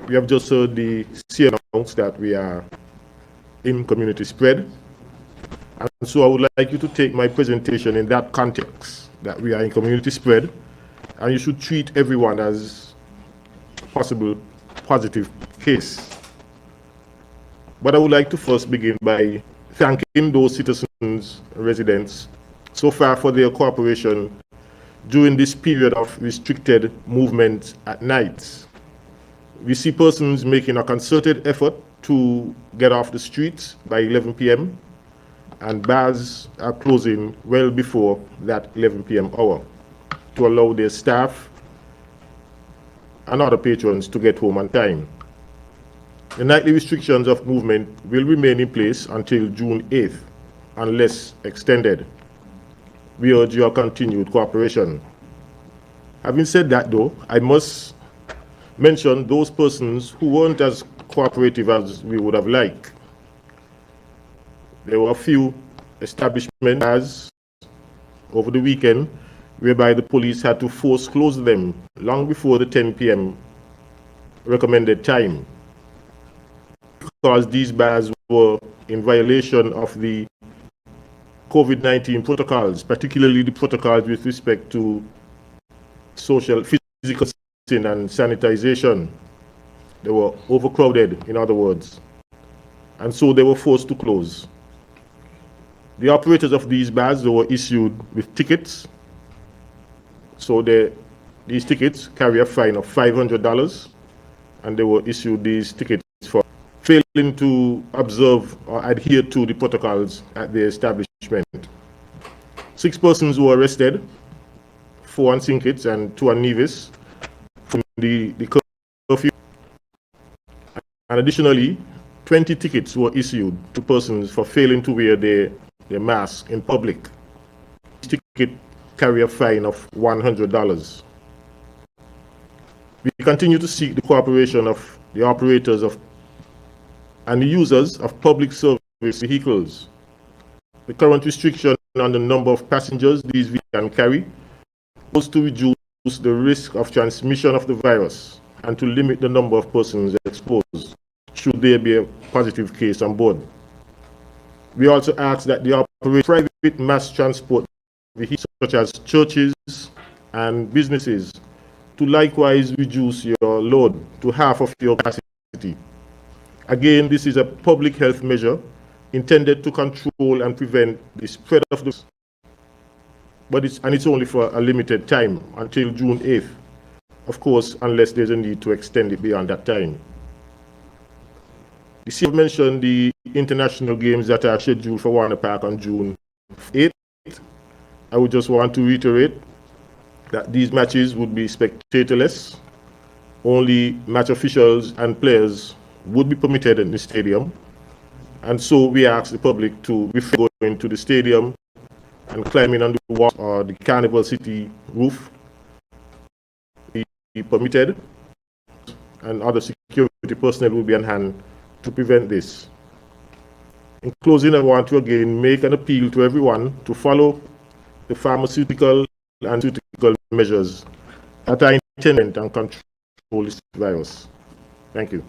We have just heard the CN announce that we are in community spread. And so I would like you to take my presentation in that context, that we are in community spread, and you should treat everyone as a possible positive case. But I would like to first begin by thanking those citizens, residents, so far for their cooperation during this period of restricted movement at night. We see persons making a concerted effort to get off the streets by 11 p.m. and bars are closing well before that 11 p.m. hour to allow their staff and other patrons to get home on time. The nightly restrictions of movement will remain in place until June 8th, unless extended. We urge your continued cooperation. Having said that, though, I must mention those persons who weren't as cooperative as we would have liked. There were a few establishments over the weekend whereby the police had to force close them long before the 10 p.m. recommended time, because these bars were in violation of the COVID-19 protocols, particularly the protocols with respect to social, physical distancing and sanitization. They were overcrowded, in other words, and so they were forced to close. The operators of these bars, they were issued with tickets. So these tickets carry a fine of $500, and they were issued these tickets for failing to observe or adhere to the protocols at the establishment. 6 persons were arrested, 4 on St Kitts and 2 on Nevis, from the curfew. And additionally, 20 tickets were issued to persons for failing to wear their mask in public. Each ticket carry a fine of $100. We continue to seek the cooperation of the operators of and the users of public service vehicles. The current restriction on the number of passengers these vehicles can carry was to reduce the risk of transmission of the virus and to limit the number of persons exposed should there be a positive case on board. We also ask that the private mass transport vehicles such as churches and businesses to likewise reduce your load to half of your capacity. Again, this is a public health measure intended to control and prevent the spread of the virus, but it's only for a limited time until June 8th, of course, unless there's a need to extend it beyond that time. The CEO mentioned the international games that are scheduled for Warner Park on June 8th. I would just want to reiterate that these matches would be spectatorless. Only match officials and players would be permitted in the stadium. And so we ask the public to, before going to the stadium and climbing on the wall or the Carnival City roof, be permitted, and other security personnel will be on hand to prevent this. In closing, I want to again make an appeal to everyone to follow the pharmaceutical and pharmaceutical measures that are intended to control this virus. Thank you.